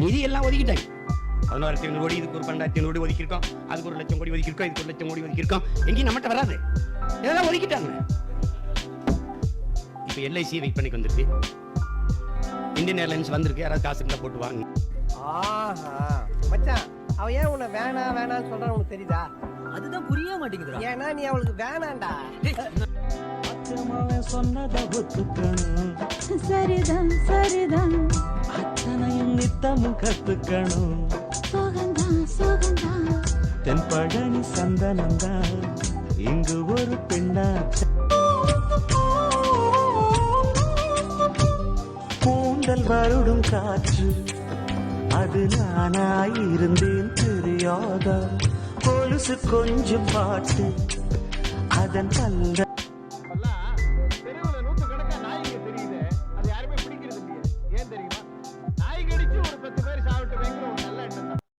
நிதி எல்லாம் ஒதுக்கிட்டாங்க. 11,500 கோடி, இதுக்கு ஒரு 12,500 கோடி ஒதுக்கியிருக்கோம், அதுக்கு 1,00,000 கோடி ஒதுக்கியிருக்கோம், இதுக்கு 1,00,000 கோடி ஒதுக்கியிருக்கோம். எங்கேயும் நம்மகிட்ட வராது, இதெல்லாம் ஒதுக்கிட்டாங்க. இப்போ LIC வெயிட் பண்ணி வந்திருக்கு, இந்தியன் ஏர்லைன்ஸ் வந்திருக்கு. யாராவது காசு இருந்தா போட்டு வாங்க. ஆஹா மச்சான், அவ ஏன் உன்னை வேணாம் வேணாம்னு சொல்றான்னு உனக்கு தெரியுதா? அதுதான் புரிய மாட்டேங்குதுடா. ஏன்னா நீ அவளுக்கு வேணாண்டா. சொன்னதை ஒத்துக்கணும், சரிதான் சரிதான், அத்தனையும் நித்தமும் கத்துக்கணும். சோகந்தான் சோகந்தான், தென்பழனி சந்தனந்தான் இங்கு ஒரு பெண்ணாச்ச. கூந்தல் வருடும் காற்று அது நானாயிருந்தேன் தெரியாதா? கொலுசு கொஞ்சம் பாட்டு அதன் தந்த